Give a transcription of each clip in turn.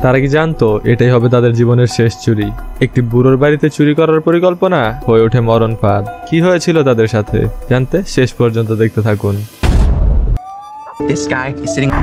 তারা কি জানতো এটাই হবে তাদের জীবনের শেষ চুরি? একটি বুড়োর বাড়িতে চুরি করার পরিকল্পনা হয়ে ওঠে মরণ ফাঁদ। কি হয়েছিল তাদের সাথে জানতে শেষ পর্যন্ত দেখতে থাকুন। This guy is sitting.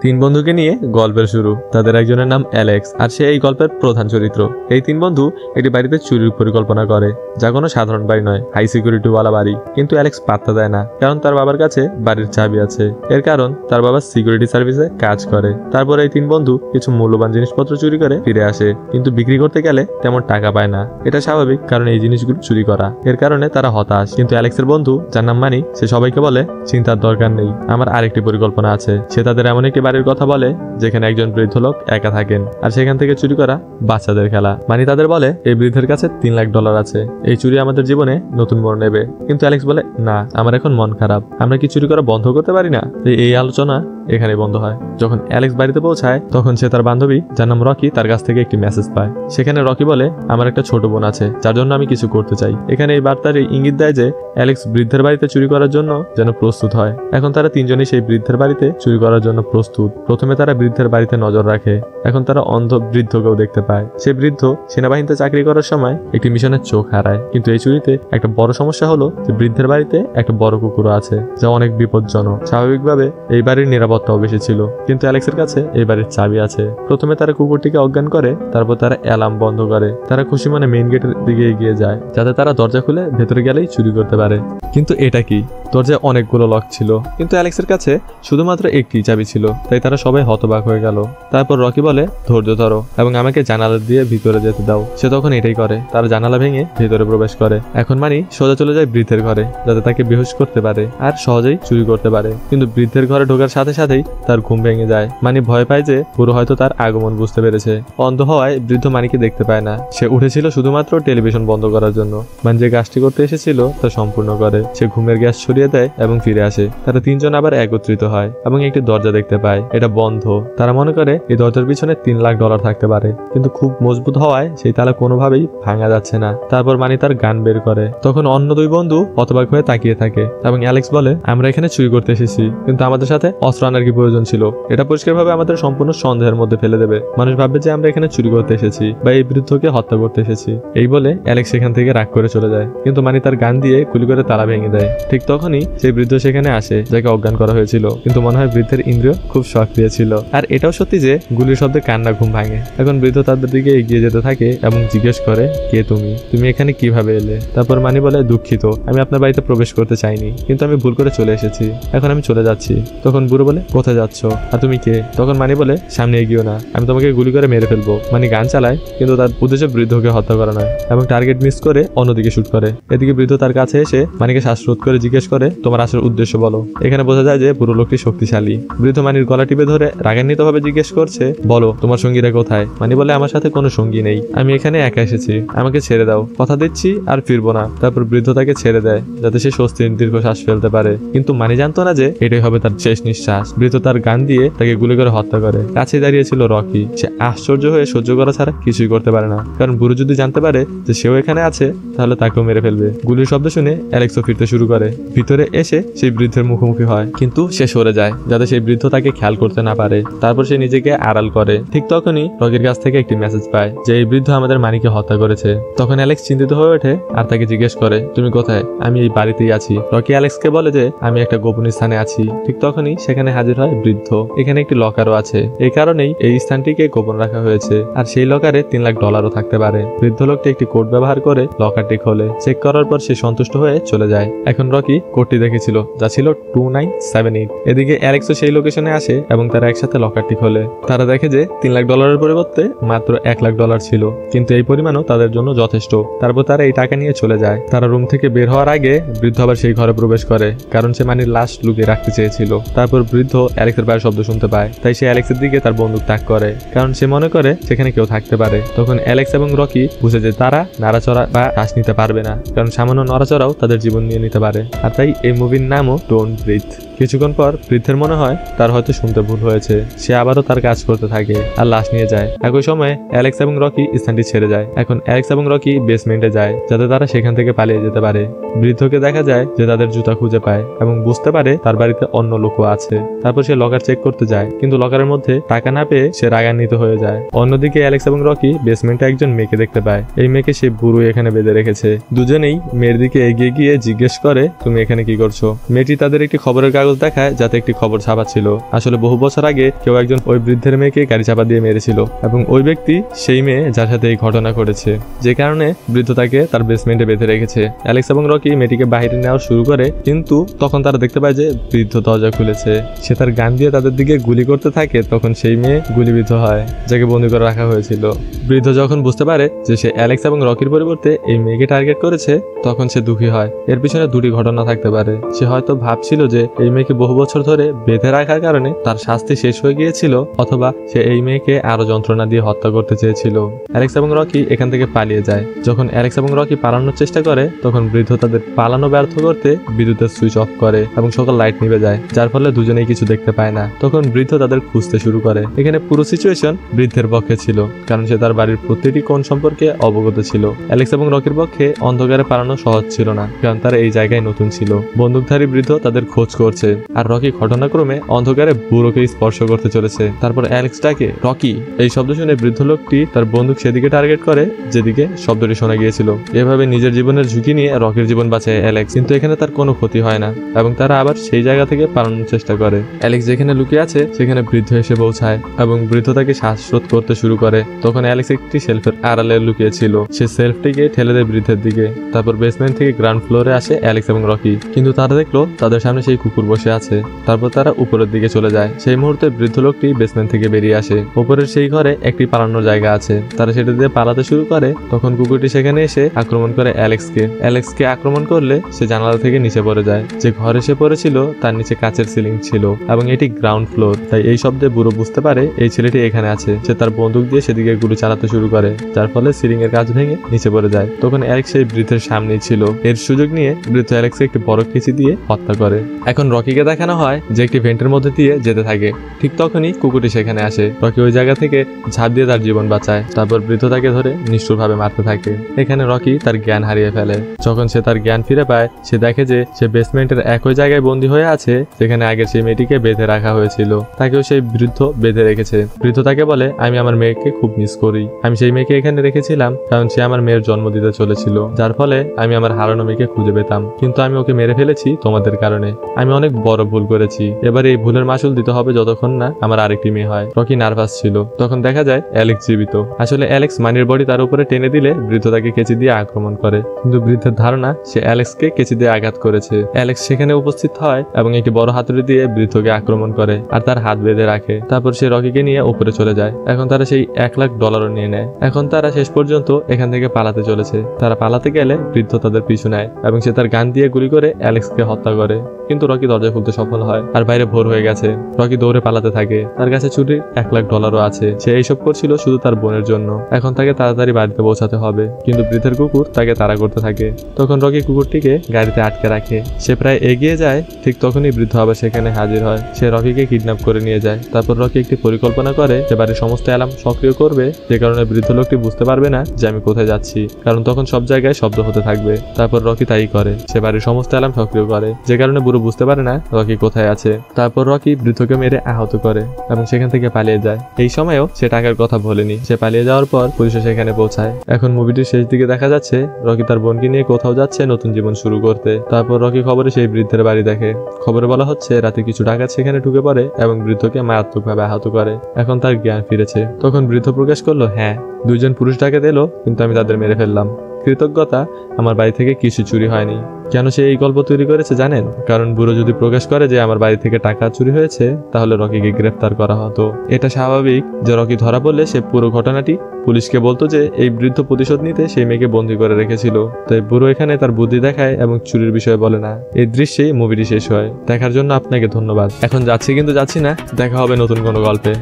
তিন বন্ধুকে নিয়ে গল্পের শুরু। তাদের একজনের নাম অ্যালেক্স, আর সে এই গল্পের প্রধান চরিত্র। এই তিন বন্ধু একটি বাড়িতে চুরির পরিকল্পনা করে, যা কোনো সাধারণ বাড়ি নয়, হাই সিকিউরিটি ওয়ালা বাড়ি। কিন্তু অ্যালেক্স পাত্তা দেয় না, কারণ তার বাবার কাছে বাড়ির চাবি আছে। এর কারণ তার বাবা সিকিউরিটি সার্ভিসে কাজ করে। তারপর এই তিন বন্ধু কিছু মূল্যবান জিনিসপত্র চুরি করে ফিরে আসে, কিন্তু বিক্রি করতে গেলে তেমন টাকা পায় না। এটা স্বাভাবিক, কারণ এই জিনিসগুলো চুরি করা। এর কারণে তারা হতাশ। কিন্তু অ্যালেক্সের বন্ধু, যার নাম মানি, সে সবাইকে বলে চিন্তার দরকার নেই, আমার আরেকটি পরিকল্পনা আছে। সে তাদের এমন একটি বাড়ির কথা বলে যেখানে একজন বৃদ্ধ লোক একা থাকেন, আর সেখান থেকে চুরি করা বাচ্চাদের খেলা। মানি তাদের বলে এই বৃদ্ধের কাছে $3 লাখ আছে, এই চুরি আমাদের জীবনে নতুন মোড় নেবে। কিন্তু অ্যালেক্স বলে না, আমার এখন মন খারাপ, আমরা কি চুরি করা বন্ধ করতে পারি না? এই আলোচনা এখানে বন্ধ হয়। যখন অ্যালেক্স বাড়িতে পৌঁছায়, তখন সে তার বান্ধবী, যার নাম রকি, তার কাছ থেকে একটি মেসেজ পায়। সেখানে রকি বলে আমার একটা ছোট বোন আছে, যার জন্য আমি কিছু করতে চাই। এখানে এই বার্তার ইঙ্গিত দেয় যে অ্যালেক্স বৃদ্ধের বাড়িতে চুরি করার জন্য যেন প্রস্তুত হয়। এখন তারা তিনজনই সেই বৃদ্ধের বাড়িতে চুরি করার জন্য প্রস্তুত। প্রথমে তারা বৃদ্ধের বাড়িতে নজর রাখে। এখন তারা অন্ধ বৃদ্ধকেও দেখতে পায়। সে বৃদ্ধ সেনাবাহিনীতে চাকরি করার সময় একটি মিশনের চোখ হারায়। কিন্তু এই চুরিতে একটা বড় সমস্যা হলো যে বৃদ্ধের বাড়িতে একটা বড় কুকুর আছে, যা অনেক বিপজ্জনক। স্বাভাবিকভাবে এই বাড়ির নিরাপত্তাও বেশি ছিল, কিন্তু অ্যালেক্সের কাছে এই বাড়ির চাবি আছে। প্রথমে তারা কুকুরটিকে অজ্ঞান করে, তারপর তারা অ্যালার্ম বন্ধ করে। তারা খুশি মনে মেইন গেটের দিকে এগিয়ে যায়, যাতে তারা দরজা খুলে ভেতরে গেলেই চুরি করতে পারে। কিন্তু এটা কি? দরজায় অনেকগুলো লক ছিল, কিন্তু অ্যালেক্সের কাছে শুধুমাত্র একটি চাবি ছিল। তাই তারা সবাই হতবাক হয়ে গেল। তারপর রকি বলে ধৈর্য ধরো এবং আমাকে জানালা দিয়ে ভিতরে যেতে দাও। সে তখন এটাই করে, তারা জানালা ভেঙে ভেতরে প্রবেশ করে। এখন মানি সোজা চলে যায় বৃদ্ধের ঘরে, যাতে তাকে বেহুশ করতে পারে আর সহজেই চুরি করতে পারে। কিন্তু বৃদ্ধের ঘরে ঢোকার সাথে সাথেই তার ঘুম ভেঙে যায়। মানি ভয় পায় যে পুরো হয়তো তার আগমন বুঝতে পেরেছে। অন্ধ হওয়ায় বৃদ্ধ মানিকে দেখতে পায় না। সে উঠেছিল শুধুমাত্র টেলিভিশন বন্ধ করার জন্য। মানি যে কাজটি করতে এসেছিল তা সম্পূর্ণ করে। সে ঘুমের গ্যাস ছড়িয়ে দেয় এবং ফিরে আসে। তারা তিনজন আবার একত্রিত হয় এবং একটি দরজা দেখতে পায়। এটা বন্ধ। তারা মনে করে এই দরজার পিছনে $3 লাখ থাকতে পারে, কিন্তু খুব মজবুত হওয়ায় সেই তালা কোনোভাবেই ভাঙা যাচ্ছে না। তারপর মানি তার গান বের করে। তখন অন্য দুই বন্ধু হতবাক হয়ে তাকিয়ে থাকে এবং অ্যালেক্স বলে আমরা এখানে চুরি করতে এসেছি, কিন্তু আমাদের সাথে অস্ত্র আনার কি প্রয়োজন ছিল? এটা পরিষ্কারভাবে আমাদের সম্পূর্ণ সন্দেহের মধ্যে ফেলে দেবে। মানুষ ভাববে যে আমরা এখানে চুরি করতে এসেছি বা এই বৃদ্ধকে হত্যা করতে এসেছি। এই বলে অ্যালেক্স সেখান থেকে রাগ করে চলে যায়, কিন্তু মানি তার গান দিয়ে গুলি করে তালা ভেঙে দেয়। ঠিক তখনই সেই বৃদ্ধ সেখানে আসে, যাকে অজ্ঞান করা হয়েছিল। কিন্তু মনে হয় বৃদ্ধের ইন্দ্রিয় খুব সক্রিয় ছিল। আর এটাও সত্যি যে গুলির শব্দে কান্না ঘুম ভাঙে। এখন বৃদ্ধ তাদের দিকে এগিয়ে যেতে থাকে এবং জিজ্ঞেস করে কে তুমি? তুমি এখানে কিভাবে এলে? তারপর মানি বলে দুঃখিত, আমি আপনার বাড়িতে প্রবেশ করতে চাইনি, কিন্তু আমি ভুল করে চলে এসেছি। এখন আমি চলে যাচ্ছি। তখন বুড়ো বলে কোথায় যাচ্ছ আর তুমি কে? তখন মানি বলে সামনে এগিয়েও না, আমি তোমাকে গুলি করে মেরে ফেলবো। মানি গান চালায়, কিন্তু তার উদ্দেশ্য বৃদ্ধকে হত্যা করা নয় এবং টার্গেট মিস করে অন্যদিকে শুট করে। এদিকে বৃদ্ধ তার কাছে এসে মানিকে শ্বাসরোধ করে জিজ্ঞেস করে তোমার আসল উদ্দেশ্য বলো। এখানে বোঝা যায় যে পুরো লোকটি শক্তিশালী। বৃদ্ধ মানির গলা টিপে ধরে রাগান্বিত ভাবে জিজ্ঞেস করছে বলো তোমার সঙ্গীরা কোথায়? মানি বলে আমার সাথে কোনো সঙ্গী নেই, আমি এখানে একা এসেছি, আমাকে ছেড়ে দাও, কথা দিচ্ছি আর ফিরবো না। তারপর বৃদ্ধ তাকে ছেড়ে দেয়, যাতে সে স্বস্তির দীর্ঘশ্বাস ফেলতে পারে। কিন্তু মানি জানতো না যে এটাই হবে তার শেষ নিঃশ্বাস। বৃদ্ধ তার গান দিয়ে তাকে গুলি করে হত্যা করে। কাছে দাঁড়িয়েছিল রকি। সে আশ্চর্য হয়ে সহ্য করা ছাড়া কিছুই করতে পারে না, কারণ বুড়ো যদি জানতে পারে যে সেও এখানে আছে, তাহলে তাকেও মেরে ফেলবে। গুলির শব্দ শুনে অ্যালেক্সও ফিরতে শুরু করে। ভিতরে এসে সেই বৃদ্ধের মুখোমুখি হয়, কিন্তু সে সরে যায় যাতে সেই বৃদ্ধ তাকে খেয়াল করতে না পারে। তারপর সে নিজেকে আড়াল করে। ঠিক তখনই রকির কাছ থেকে একটি মেসেজ পায় যে এই বৃদ্ধ আমাদের মানিকে হত্যা করেছে। তখন অ্যালেক্স চিন্তিত হয়ে ওঠে আর তাকে জিজ্ঞেস করে তুমি কোথায়? আমি এই বাড়িতেই আছি। রকি অ্যালেক্সকে বলে যে আমি একটা গোপনীয় স্থানে আছি। ঠিক তখনই সেখানে হাজির হয় বৃদ্ধ। এখানে একটি লকারও আছে, এই কারণেই এই স্থানটিকে গোপন রাখা হয়েছে, আর সেই লকারে $3 লাখ থাকতে পারে। বৃদ্ধ লোকটি একটি কোড ব্যবহার করে লকারটি খোলে। চেক করার পর সে সন্তুষ্ট হয়ে চলে যায়। এখন রকি কোডটি দেখেছিল, যা ছিল 2978। এদিকে অ্যালেক্সও সেই লোকেশনে আসে এবং তারা একসাথে লকারটি খোলে। তারা দেখে যে $3 লাখ পরিবর্তে মাত্র $1 লাখ ছিল, কিন্তু এই পরিমাণও তাদের জন্য যথেষ্ট। তারপর তারা এই টাকা নিয়ে চলে যায়। তারা রুম থেকে বের হওয়ার আগে বৃদ্ধ আবার সেই ঘরে প্রবেশ করে, কারণ সে মানির লাশ লুকিয়ে রাখতে চেয়েছিল। তারপর বৃদ্ধ অ্যালেক্সের পায়ের শব্দ শুনতে পায়, তাই সে অ্যালেক্সের দিকে তার বন্দুক তাক করে, কারণ সে মনে করে সেখানে কেউ থাকতে পারে। তখন অ্যালেক্স এবং রকি বুঝে যে তারা নাড়াচড়া বা শ্বাস নিতে পারবে না, কারণ সামান্য নড়াচড়াও তাদের জীবন নিয়ে নিতে পারে। আর তাই তাই এই মুভির নামও ডোন্ট ব্রিথ। কিছুক্ষণ পর বৃদ্ধের মনে হয় তার হয়তো শুনতে ভুল হয়েছে। সে আবারও তার কাজ করতে থাকে আর লাশ নিয়ে যায়। একই সময়ে অ্যালেক্স এবং রকি স্থানটি ছেড়ে যায়। এখন অ্যালেক্স এবং রকি বেসমেন্টে যায় যাতে তারা সেখান থেকে পালিয়ে যেতে পারে। বৃদ্ধকে দেখা যায় যে তাদের জুতা খুঁজে পায় এবং বুঝতে পারে তার বাড়িতে অন্য লোকও আছে। তারপর সে লকার চেক করতে যায়, কিন্তু লকারের মধ্যে টাকা না পেয়ে সে রাগান্বিত হয়ে যায়। অন্যদিকে অ্যালেক্স এবং রকি বেসমেন্টে একজন মেয়েকে দেখতে পায়। এই মেয়েকে সে বুড়ো এখানে বেঁধে রেখেছে। দুজনেই মেয়ের দিকে এগিয়ে গিয়ে জিজ্ঞেস করে, তুমি এখানে কি করছো? মেয়েটি তাদের একটি খবরের কাগজ দেখায় যাতে একটি খবর ছাপা ছিল। আসলে বহু বছর আগে কেউ একজন ওই বৃদ্ধের মেয়েকে গাড়ি চাপা দিয়ে মেরেছিল এবং ওই ব্যক্তি সেই মেয়ে যার সাথে এই ঘটনা ঘটেছে, যে কারণে বৃদ্ধ তাকে তার বেসমেন্টে বেঁধে রেখেছে। অ্যালেক্স এবং রকি মেয়েটিকে বাইরে নেওয়া শুরু করে, কিন্তু তখন তারা দেখতে পায় যে বৃদ্ধ দরজা খুলেছে। সে তার গান দিয়ে তাদের দিকে গুলি করতে থাকে। তখন সেই মেয়ে গুলিবিদ্ধ হয় যাকে বন্দী করে রাখা হয়েছিল। বৃদ্ধ যখন বুঝতে পারে যে সে অ্যালেক্স এবং রকির পরিবর্তে এই মেয়েকে টার্গেট করেছে, তখন সে দুঃখী হয়। এর পিছনে দুটি ঘটনা থাকতে পারে। সে হয়তো ভাবছিল যে এই মেয়েকে বহু বছর ধরে বেঁধে রাখার কারণে তার শাস্তি শেষ হয়ে গিয়েছিল, অথবা সে এই মেয়েকে আরো যন্ত্রণা দিয়ে হত্যা করতে চেয়েছিল। অ্যালেক্স এবং রকি এখান থেকে পালিয়ে যায়। যখন অ্যালেক্স এবং রকি পালানোর চেষ্টা করে, তখন বৃদ্ধ তাদের পালানো ব্যর্থ করতে বিদ্যুতের সুইচ অফ করে এবং সকল লাইট নিভে যায়, যার ফলে দুজনেই কিছু দেখতে পায় না। তখন বৃদ্ধ তাদের খুঁজতে শুরু করে। এখানে পুরো সিচুয়েশন বৃদ্ধের পক্ষে ছিল, কারণ সে তার বাড়ির প্রতিটি কোণ সম্পর্কে অবগত ছিল। অ্যালেক্স এবং রকির পক্ষে অন্ধকারে পালানো সহজ ছিল না, কারণ তারা এই জায়গায় নতুন ছিল। বন্দুকধারী বৃদ্ধ তাদের খোঁজ করছে, আর রকি ঘটনাক্রমে অন্ধকারে বুড়োকে স্পর্শ করতে চলেছে। তারপর অ্যালেক্স ডাকে, রকি। এই শব্দ শুনে বৃদ্ধ লোকটি তার বন্দুক সেদিকে টার্গেট করে যেদিকে শব্দটি শোনা গিয়েছিল। এভাবে নিজের জীবনের ঝুঁকি নিয়ে রকির জীবন বাঁচায় অ্যালেক্স, কিন্তু এখানে তার কোনো ক্ষতি হয় না এবং তারা আবার সেই জায়গা থেকে পালানোর চেষ্টা করে। অ্যালেক্স যেখানে লুকিয়ে আছে সেখানে বৃদ্ধ এসে পৌঁছায় এবং বৃদ্ধ তাকে শ্বাসরোধ করতে শুরু করে। তখন অ্যালেক্স একটি শেলফের আড়ালে লুকিয়ে ছিল। সে শেলফটিকে ঠেলে দেয় বৃদ্ধের দিকে। তারপর বেসমেন্ট থেকে গ্রাউন্ড ফ্লোরে আসে অ্যালেক্স এবং রকি, কিন্তু তারা দেখলো তাদের সামনে সেই কুকুর বসে আছে। তারপর তারা উপরের দিকে চলে যায়। সেই মুহূর্তে বৃদ্ধ লোকটি বেসমেন্ট থেকে বেরিয়ে আসে। উপরের সেই ঘরে একটি পালানোর জায়গা আছে। তারা সেটা দিয়ে পালাতে শুরু করে। তখন কুকুরটি সেখানে এসে আক্রমণ করে অ্যালেক্সকে আক্রমণ করলে সে জানালা থেকে নিচে পড়ে যায়। যে ঘরে সে পড়েছিল তার নিচে কাচের সিলিং ছিল এবং এটি গ্রাউন্ড ফ্লোর। তাই এই শব্দে বুড়ো বুঝতে পারে এই ছেলেটি এখানে আছে। সে তার বন্দুক দিয়ে সেদিকে গুলি চালাতে শুরু করে, যার ফলে সিলিং এর কাজ ভেঙে নিচে পড়ে যায়। তখন অ্যালেক্স সেই বৃদ্ধের সামনেই ছিল। এর সুযোগ নিয়ে বৃদ্ধ অ্যালেক্সকে একটি বড় কেঁচি দিয়ে হত্যা করে। এখন রকিকে দেখানো হয় যে একটি ভেন্টের মধ্যে দিয়ে যেতে থাকে। ঠিক তখনই কুকুরটি সেখানে আসে। রকি ওই জায়গা থেকে ঝাঁপ দিয়ে তার জীবন বাঁচায়। তারপর বৃদ্ধ তাকে ধরে নিষ্ঠুরভাবে মারতে থাকে। এখানে রকি তার জ্ঞান হারিয়ে ফেলে। যখন সে তার জ্ঞান ফিরে পায়, সে দেখে যে সে বেসমেন্টের একই জায়গায় বন্দী হয়ে আছে যেখানে আগে সেই মেয়েটিকে বেঁধে রাখা হয়েছিল। তাকেও সেই বৃদ্ধ বেঁধে রেখেছে। বৃদ্ধ তাকে বলে, আমি আমার মেয়েকে খুব মিস করি। আমি সেই মেয়েকে এখানে রেখেছিলাম কারণ সে আমার মেয়ের জন্ম দিতে চলেছিল, যার ফলে আমি আমার হারানো মেয়েকে খুঁজে পেতাম, কিন্তু আমি ওকে মেরে ফেলেছি তোমাদের কারণে। আমি অনেক বড় ভুল করেছি। এবার এই ভুলের মাসুল দিতে হবে যতক্ষণ না আমার আরেকটি মেয়ে হয়। রকি নার্ভাস ছিল। তখন দেখা যায় অ্যালেক্স জীবিত। আসলে অ্যালেক্স মানির বডি তার উপরে টেনে দিলে বৃদ্ধ তাকে কেঁচি দিয়ে আক্রমণ করে, কিন্তু বৃদ্ধের ধারণা সে অ্যালেক্সকে কেঁচি দিয়ে আঘাত করেছে। অ্যালেক্স সেখানে উপস্থিত হয় এবং একটি বড় হাতুড়ি দিয়ে বৃদ্ধকে আক্রমণ করে আর তার হাত বেঁধে রাখে। তারপর সে রকিকে নিয়ে উপরে চলে যায়। এখন তারা সেই $1,00,000 নিয়ে নেয়। এখন তারা শেষ পর্যন্ত এখান থেকে পালাতে চলেছে। তারা পালাতে গেলে বৃদ্ধ তাদের পিছু নেয় এবং সে তার গান দিয়ে গুলি করে অ্যালেক্সকে হত্যা করে, কিন্তু রকি দরজা খুলতে সফল হয় আর বাইরে ভোর হয়ে গেছে। রকি দৌড়ে পালাতে থাকে। তার কাছে চুরির $1,00,000 আছে। সে এইসব করছিল শুধু তার বোনের জন্য। এখন তাকে তাড়াতাড়ি বাড়িতে পৌঁছাতে হবে, কিন্তু বৃদ্ধের কুকুর তাকে তাড়া করতে থাকে। তখন রকি কুকুরটিকে গাড়িতে আটকে রাখে। সে প্রায় এগিয়ে যায়, ঠিক তখনই বৃদ্ধ আবার সেখানে হাজির হয়। সে রকিকে কিডন্যাপ করে নিয়ে যায়। তারপর রকি একটি পরিকল্পনা করে যে বাড়ির সমস্ত অ্যালার্ম সক্রিয় করবে, যে কারণে বৃদ্ধ লোকটি বুঝতে পারবে না যে আমি কোথায় যাচ্ছি, কারণ তখন সব জায়গায় শব্দ হতে থাকবে। তারপর রকি তাই করে। সে বাড়ির সমস্ত অ্যালার্ম সক্রিয় করে, যে কারণে বুড়ো বুঝতে পারে না রকি কোথায় আছে। তারপর রকি বৃদ্ধকে মেরে আহত করে এবং সেখান থেকে পালিয়ে যায়। এই সময়েও সে টাকার কথা বলেনি। সে পালিয়ে যাওয়ার পর পুলিশও সেখানে পৌঁছায়। এখন মুভিটির শেষ দিকে দেখা যাচ্ছে রকি তার বোনকে নিয়ে কোথাও যাচ্ছে নতুন জীবন শুরু করতে। তারপর রকি খবরে সেই বৃদ্ধের বাড়ি দেখে। খবরে বলা হচ্ছে রাতে কিছু ডাকাত সেখানে ঢুকে পড়ে এবং বৃদ্ধকে মারাত্মকভাবে আহত করে। এখন তার জ্ঞান ফিরেছে। তখন বৃদ্ধ প্রকাশ করলো, হ্যাঁ, 2 জন পুরুষ ডাকাত এলো, কিন্তু আমি তাদের মেরে ফেললাম। কৃতজ্ঞতা, আমার বাড়ি থেকে কিছু চুরি হয়নি। কেন সে এই গল্প তৈরি করেছে জানেন? কারণ বুড়ো যদি প্রকাশ করে যে আমার বাড়ি থেকে টাকা চুরি হয়েছে, তাহলে রকিকে গ্রেফতার করা হতো। এটা স্বাভাবিক যে রকি ধরা পড়লে সে পুরো ঘটনাটি পুলিশকে বলতো যে এই বৃদ্ধ প্রতিশোধ নিতে সেই মেয়েকে বন্দী করে রেখেছিল। তাই বুড়ো এখানে তার বুদ্ধি দেখায় এবং চুরির বিষয়ে বলে না। এই দৃশ্যেই মুভিটি শেষ হয়। দেখার জন্য আপনাকে ধন্যবাদ। এখন যাচ্ছি কিন্তু যাচ্ছি না। দেখা হবে নতুন কোনো গল্পে।